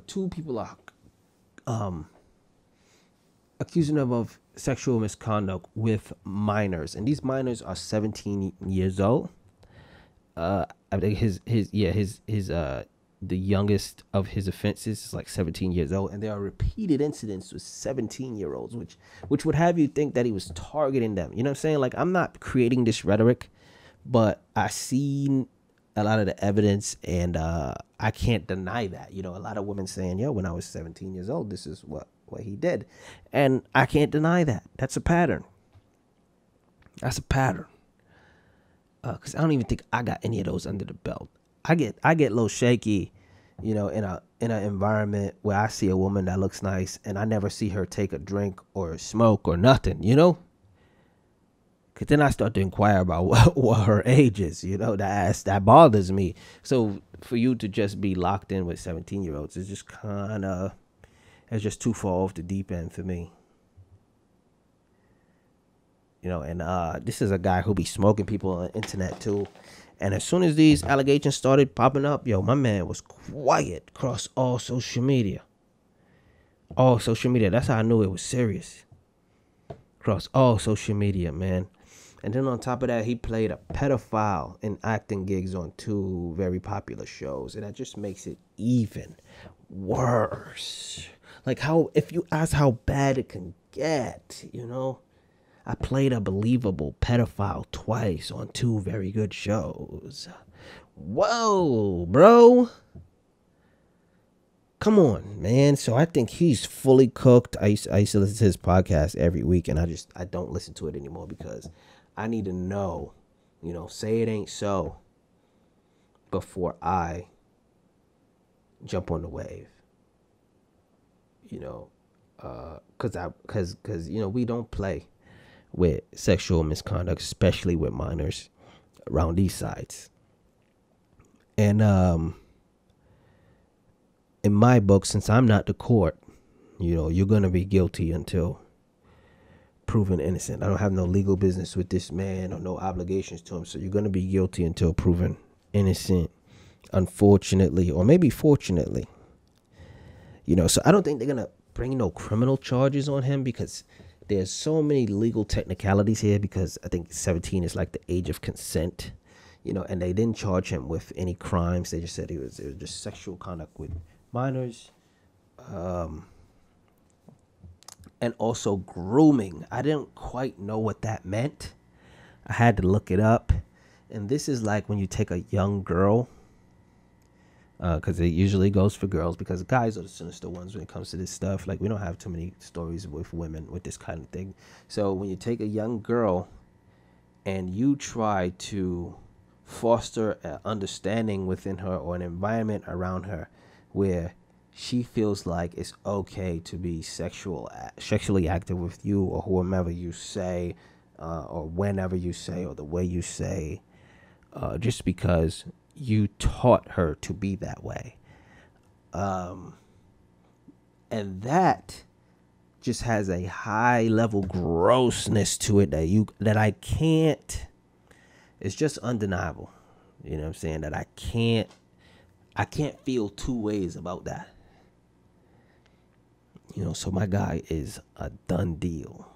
Speaker 2: Two people are accusing him of sexual misconduct with minors, and these minors are 17 years old. I think the youngest of his offenses is like 17 years old, and there are repeated incidents with 17-year-olds, which would have you think that he was targeting them. You know what I'm saying? Like, I'm not creating this rhetoric, but I seen a lot of the evidence, and I can't deny that. You know, a lot of women saying, yo, when I was 17 years old, this is what he did. And I can't deny that. That's a pattern. That's a pattern. Because I don't even think I got any of those under the belt. I get a little shaky, you know, in an environment where I see a woman that looks nice and I never see her take a drink or smoke or nothing, you know? Because then I start to inquire about what her age is, you know? That bothers me. So for you to just be locked in with 17-year-olds is just kind of, it's just too far off the deep end for me. You know, and this is a guy who be smoking people on the internet too. And as soon as these allegations started popping up, yo, my man was quiet across all social media. All social media. That's how I knew it was serious. Across all social media, man. And then on top of that, he played a pedophile in acting gigs on 2 very popular shows. And that just makes it even worse. Like, how, if you ask how bad it can get, you know? I played a believable pedophile twice on 2 very good shows. Whoa, bro. Come on, man. So I think he's fully cooked. I used to listen to his podcast every week, and I don't listen to it anymore because I need to know, you know, say it ain't so before I jump on the wave. You know, because you know, we don't play with sexual misconduct, especially with minors around these sites. And in my book, since I'm not the court, you know, you're going to be guilty until proven innocent. I don't have no legal business with this man or no obligations to him. So you're going to be guilty until proven innocent, unfortunately, or maybe fortunately. You know, so I don't think they're going to bring no criminal charges on him because there's so many legal technicalities here, because I think 17 is like the age of consent, you know, and they didn't charge him with any crimes. They just said it was just sexual conduct with minors, and also grooming. I didn't quite know what that meant. I had to look it up. And this is like when you take a young girl, because it usually goes for girls, because guys are the sinister ones when it comes to this stuff. Like, we don't have too many stories with women with this kind of thing. So when you take a young girl and you try to foster an understanding within her or an environment around her where she feels like it's okay to be sexually active with you or whomever you say, or whenever you say, or the way you say, just because you taught her to be that way. And that just has a high level grossness to it that I can't, it's just undeniable. You know what I'm saying? That I can't feel 2 ways about that. You know, so my guy is a done deal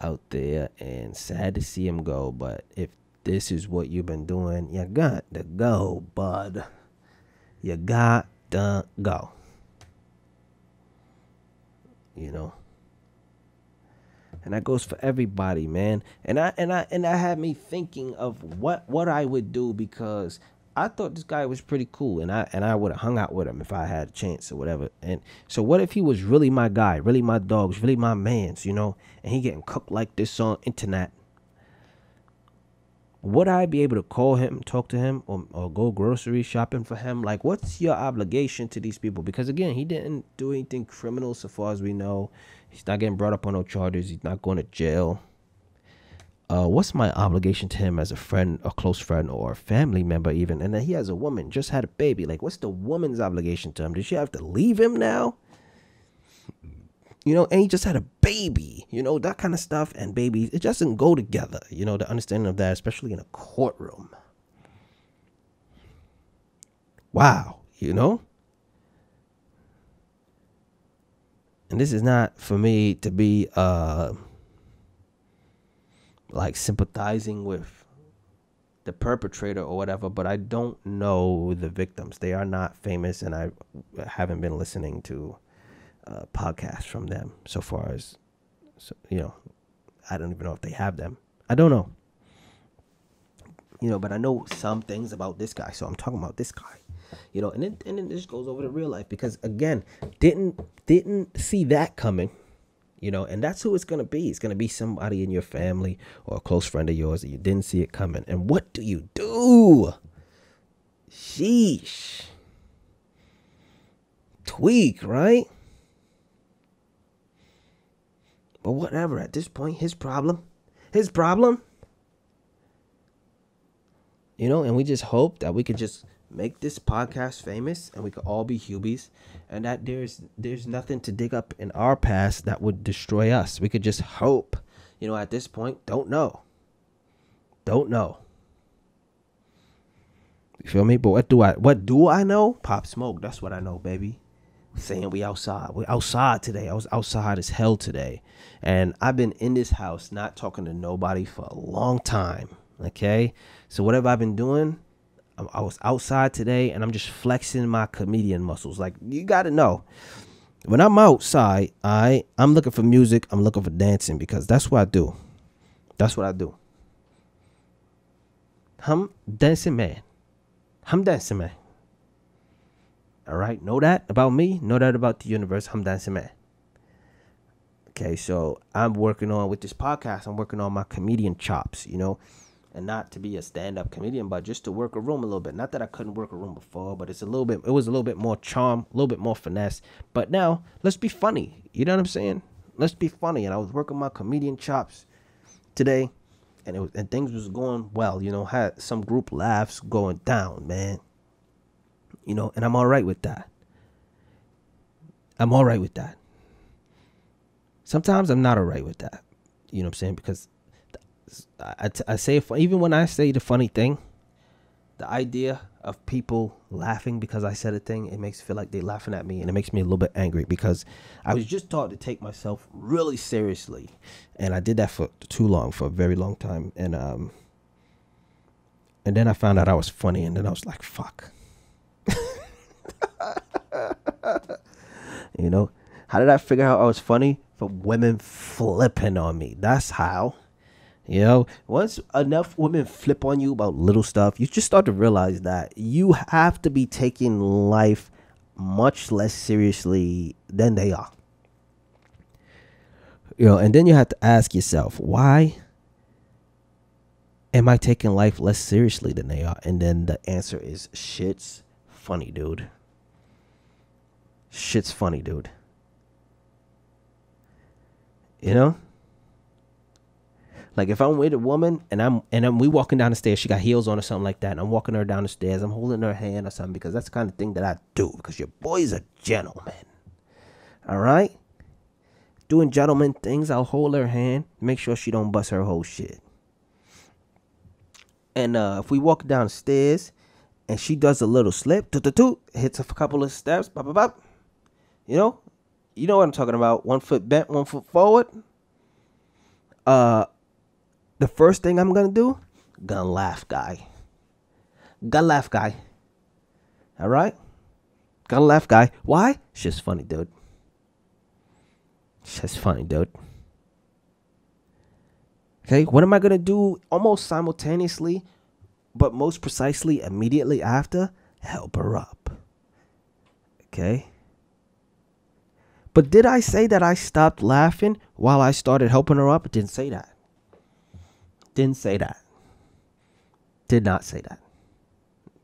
Speaker 2: out there, and sad to see him go, but if this is what you've been doing, you got to go, bud. You got to go. You know? And that goes for everybody, man. And that had me thinking of what I would do, because I thought this guy was pretty cool, and I would have hung out with him if I had a chance or whatever. And so what if he was really my guy, really my dogs, really my mans, you know, and he getting cooked like this on internet? Would I be able to call him, talk to him, or go grocery shopping for him? Like, what's your obligation to these people? Because again, he didn't do anything criminal so far as we know. He's not getting brought up on no charges. He's not going to jail. What's my obligation to him as a friend, a close friend, or a family member even? And then he has a woman, just had a baby. Like, what's the woman's obligation to him? Did she have to leave him now? You know, and he just had a baby, you know, that kind of stuff. And babies, it doesn't go together, you know, the understanding of that, especially in a courtroom. Wow, you know? And this is not for me to be, like, sympathizing with the perpetrator or whatever, but I don't know the victims. They are not famous, and I haven't been listening to podcasts from them so far as, you know, I don't even know if they have them. I don't know. You know, but I know some things about this guy, so I'm talking about this guy. You know, and then this goes over to real life, because again, didn't see that coming. You know, and that's who it's going to be. It's going to be somebody in your family or a close friend of yours that you didn't see it coming. And what do you do? Sheesh. Tweak, right? But whatever, at this point, his problem. You know, and we just hope that we could just make this podcast famous and we could all be Hubies, and that there's nothing to dig up in our past that would destroy us. We could just hope. You know, at this point, don't know. You feel me? But what do I know? Pop Smoke, that's what I know, baby. Saying we outside. We're outside today. I was outside as hell today. And I've been in this house not talking to nobody for a long time. Okay? So whatever I've been doing, I was outside today, and I'm just flexing my comedian muscles. Like, you got to know, when I'm outside, I'm looking for music. I'm looking for dancing, because that's what I do. Hum dancing man. All right, know that about me. Know that about the universe. I'm dancing man. Okay, so I'm working on, with this podcast, I'm working on my comedian chops, you know, and not to be a stand-up comedian, but just to work a room a little bit. Not that I couldn't work a room before, but it was a little bit more charm, a little bit more finesse. But now, let's be funny. You know what I'm saying? Let's be funny. And I was working my comedian chops today, and things was going well. You know, had some group laughs going down, man. You know, and I'm all right with that. Sometimes I'm not all right with that. You know what I'm saying? Because I say, even when I say the funny thing, the idea of people laughing because I said a thing, it makes me feel like they're laughing at me, and it makes me a little bit angry, because I was just taught to take myself really seriously, and I did that for too long, for a very long time, and then I found out I was funny, and then I was like, fuck. You know, how did I figure out I was funny? For women flipping on me. That's how. You know, once enough women flip on you about little stuff, you just start to realize that you have to be taking life much less seriously than they are. You know, and then you have to ask yourself, why am I taking life less seriously than they are? And then the answer is, shit's funny, dude. You know? Like, if I'm with a woman and we walking down the stairs, she got heels on or something like that, and I'm walking her down the stairs, I'm holding her hand or something, because that's the kind of thing that I do, because your boy's a gentleman. All right? Doing gentleman things, I'll hold her hand, make sure she don't bust her whole shit. And if we walk down the stairs and she does a little slip, hits a couple of steps, bop, bop, bop. You know what I'm talking about. 1 foot bent, 1 foot forward. The first thing I'm gonna do, gonna laugh, guy. All right, gonna laugh, guy. Why? Shit's funny, dude. Okay, what am I gonna do almost simultaneously, but most precisely immediately after? Help her up. Okay. But did I say that I stopped laughing while I started helping her up? Didn't say that. Didn't say that. Did not say that.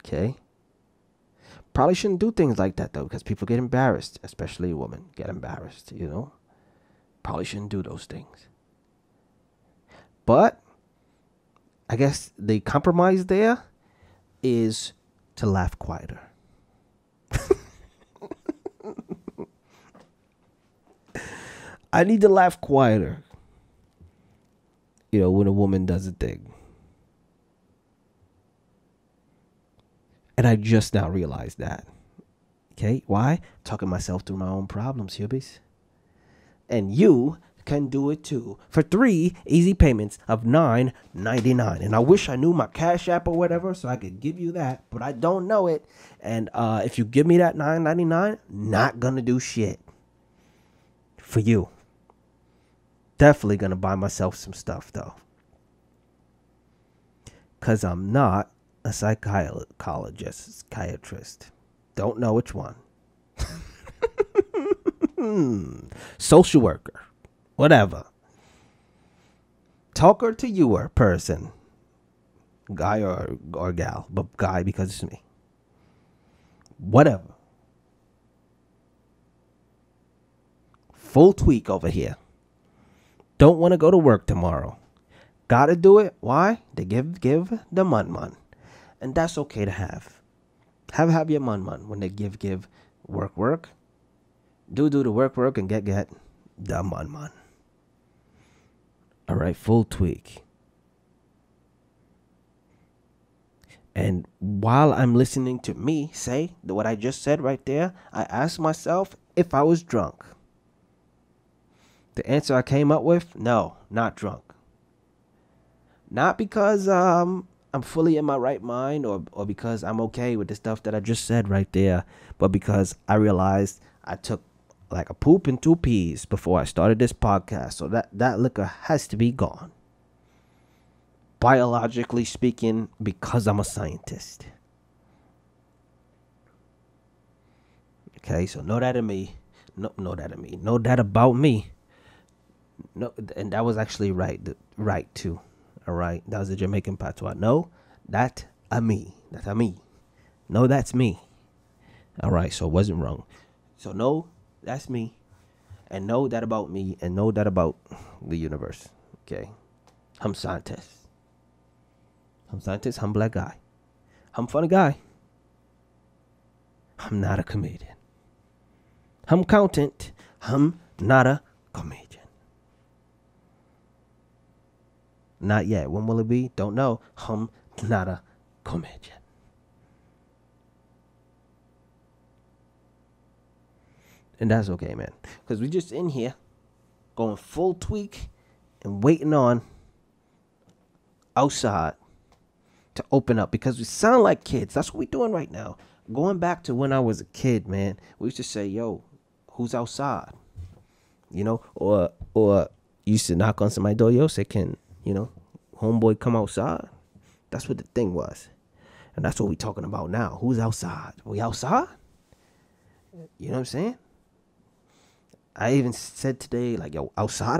Speaker 2: Okay. Probably shouldn't do things like that though, because people get embarrassed, especially women get embarrassed, you know. Probably shouldn't do those things. But I guess the compromise there is to laugh quieter. I need to laugh quieter, you know, when a woman does a thing. And I just now realized that. Okay, why? Talking myself through my own problems, Hubies. And you can do it too for 3 easy payments of $9.99. And I wish I knew my Cash App or whatever so I could give you that, but I don't know it. And if you give me that $9.99, not gonna do shit for you. Definitely gonna buy myself some stuff though, cause I'm not a psychiatrist. Don't know which one. Social worker, whatever. Talker to youer person, guy or gal, but guy because it's me. Whatever. Full tweak over here. Don't want to go to work tomorrow. Gotta do it. Why? They give the mun. And that's okay to have. Have your mun when they give work. Do the work and get the mun. All right, full tweak. And while I'm listening to me say what I just said right there, I asked myself if I was drunk. The answer I came up with, no, not drunk. Not because I'm fully in my right mind or because I'm okay with the stuff that I just said right there, but because I realized I took like a poop and 2 peas before I started this podcast. So that liquor has to be gone. Biologically speaking, because I'm a scientist. Okay, so know that of me. Know that about me. No, and that was actually right too. All right, that was the Jamaican patois. No, that a me. That's a me. No, that's me. All right, so it wasn't wrong. So no, that's me, and know that about me, and know that about the universe. Okay, I'm scientist. I'm black guy. I'm funny guy. I'm not a comedian. I'm accountant. I'm not a comedian. Not yet. When will it be? Don't know. I'm not a comedian. And that's okay, man. Because we just in here going full tweak and waiting on outside to open up. Because we sound like kids. That's what we're doing right now. Going back to when I was a kid, man. We used to say, yo, who's outside? You know? Or you used to knock on somebody's door. Yo, say, can... you know, homeboy come outside. That's what the thing was. And that's what we talking about now. Who's outside? We outside? You know what I'm saying? I even said today, like, yo, outside?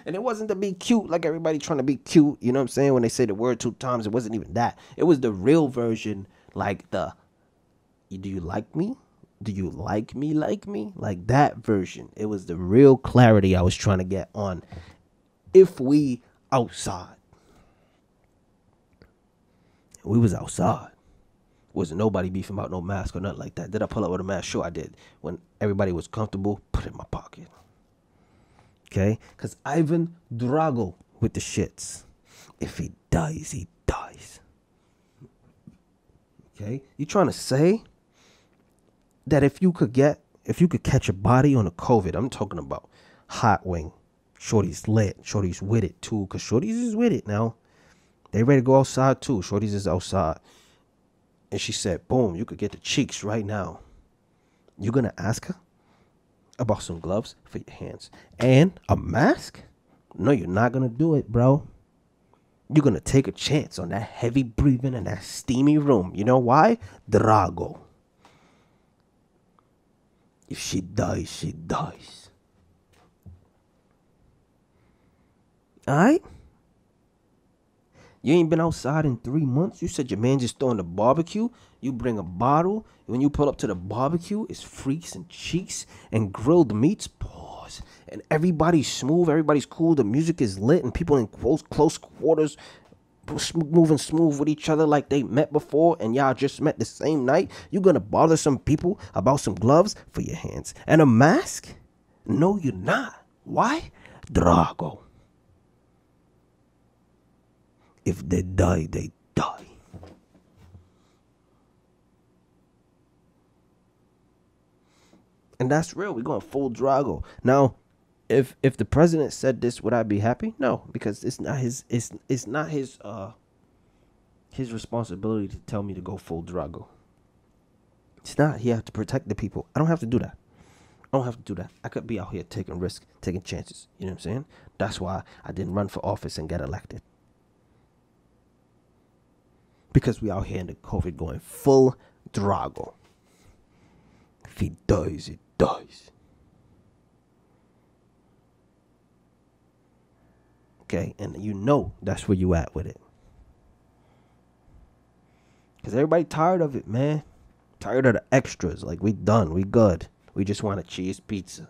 Speaker 2: And it wasn't to be cute, like everybody trying to be cute. You know what I'm saying? When they say the word 2 times, it wasn't even that. It was the real version, like do you like me? Do you like me? Like that version. It was the real clarity I was trying to get on. If we outside. We was outside. Wasn't nobody beefing about no mask or nothing like that. Did I pull out with a mask? Sure I did. When everybody was comfortable, put it in my pocket. Okay? Because Ivan Drago with the shits. If he dies, he dies. Okay? You trying to say that if you could catch a body on a COVID, I'm talking about hot wing. Shorty's lit. Shorty's with it too. Because Shorty's is with it now. They ready to go outside too. Shorty's is outside. And she said, boom, you could get the cheeks right now. You gonna ask her about some gloves for your hands and a mask? No, you're not gonna do it, bro. You're gonna take a chance on that heavy breathing and that steamy room. You know why? Drago. If she dies, she dies. Alright? You ain't been outside in 3 months. You said your man just throwing the barbecue. You bring a bottle. When you pull up to the barbecue, it's freaks and cheeks and grilled meats. Pause. And everybody's smooth. Everybody's cool. The music is lit. And people in close quarters moving smooth with each other like they met before. And y'all just met the same night. You gonna bother some people about some gloves for your hands and a mask? No, you're not. Why? Drago. If they die, they die. And that's real. We're going full Drago. Now, if the president said this, would I be happy? No, because it's not his responsibility to tell me to go full Drago. It's not. He has to protect the people. I don't have to do that. I don't have to do that. I could be out here taking risks, taking chances. You know what I'm saying? That's why I didn't run for office and get elected. Because we out here in the COVID going full Drago. If he dies, he dies. Okay, and you know that's where you at with it. Because everybody tired of it, man. Tired of the extras. Like, we done, we good. We just want a cheese pizza.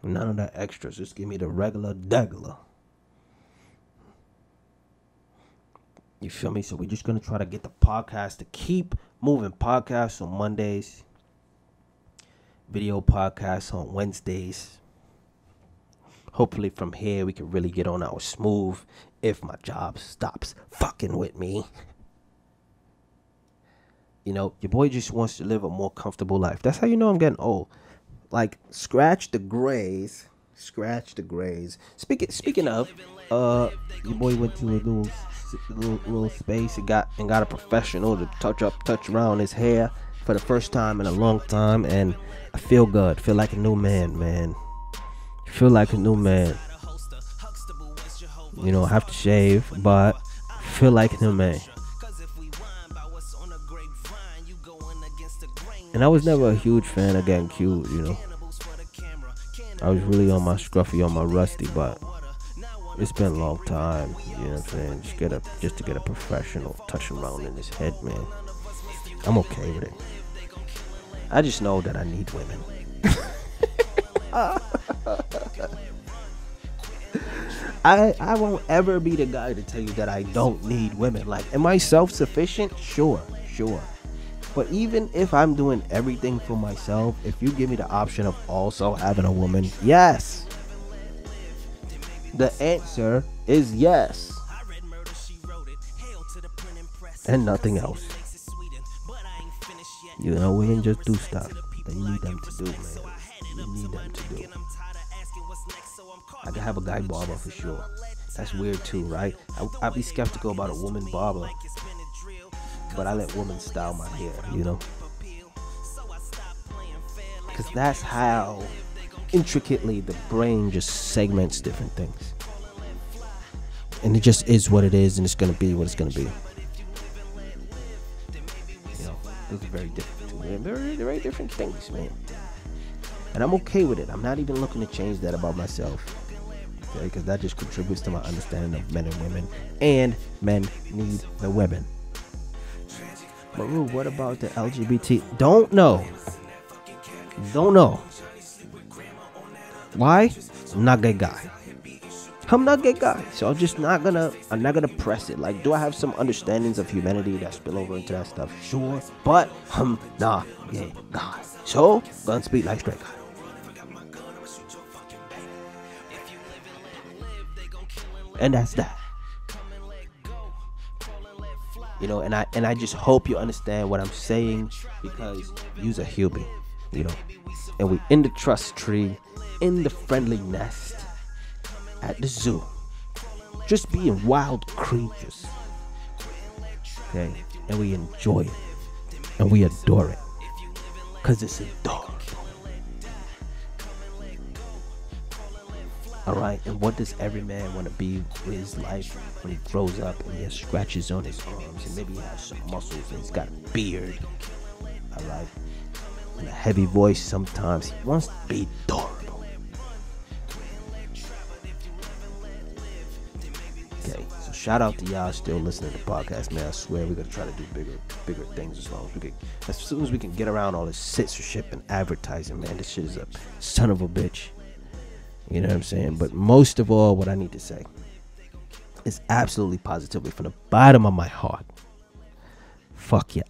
Speaker 2: None of that extras. Just give me the regular degular. You feel me? So we're just going to try to get the podcast to keep moving. Podcasts on Mondays. Video podcasts on Wednesdays. Hopefully from here we can really get on our smooth if my job stops fucking with me. You know, your boy just wants to live a more comfortable life. That's how you know I'm getting old. Like, scratch the grays. Scratch the grays. Speaking of, your boy went to a little space and got a professional to touch around his hair for the first time in a long time, and I feel good. Feel like a new man. Feel like a new man. You know, I have to shave, but feel like a new man. And I was never a huge fan of getting cute, you know. I was really on my scruffy, on my rusty, but it's been a long time, you know what I'm saying? Just to get a professional touch around in his head, man. I'm okay with it. I just know that I need women. I won't ever be the guy to tell you that I don't need women. Like, am I self-sufficient? Sure. But even if I'm doing everything for myself, if you give me the option of also having a woman, yes. The answer is yes. And nothing else. You know, women just do stuff that you need them to do, man. You need them to do. I can have a guy barber for sure. That's weird too, right? I'd be skeptical about a woman barber, but I let women style my hair, you know? Because that's how intricately the brain just segments different things. And it just is what it is, and it's going to be what it's going to be. You know, those are very different too, man. Very, very different things, man. And I'm okay with it. I'm not even looking to change that about myself. Okay? Because that just contributes to my understanding of men and women. And men need the women. But Rue, what about the LGBT? Don't know. Why? I'm not a gay guy. I'm not a gay guy. So I'm not gonna press it. Like, do I have some understandings of humanity that spill over into that stuff? Sure. But I'm not a gay guy. So, gonna speak like straight guy. And that's that. You know, and I just hope you understand what I'm saying, because Youza HuBe, you know, and we in the trust tree, in the friendly nest, at the zoo, just being wild creatures, okay, and we enjoy it, and we adore it, because it's adorable. Alright, and what does every man want to be with his life when he grows up and he has scratches on his arms and maybe he has some muscles and he's got a beard? Alright, and a heavy voice sometimes. He wants to be adorable. Okay, so shout out to y'all still listening to the podcast, man. I swear we're gonna try to do bigger things as soon as we can get around all this censorship and advertising, man. This shit is a son of a bitch. You know what I'm saying? But most of all, what I need to say is absolutely positively from the bottom of my heart. Fuck yeah.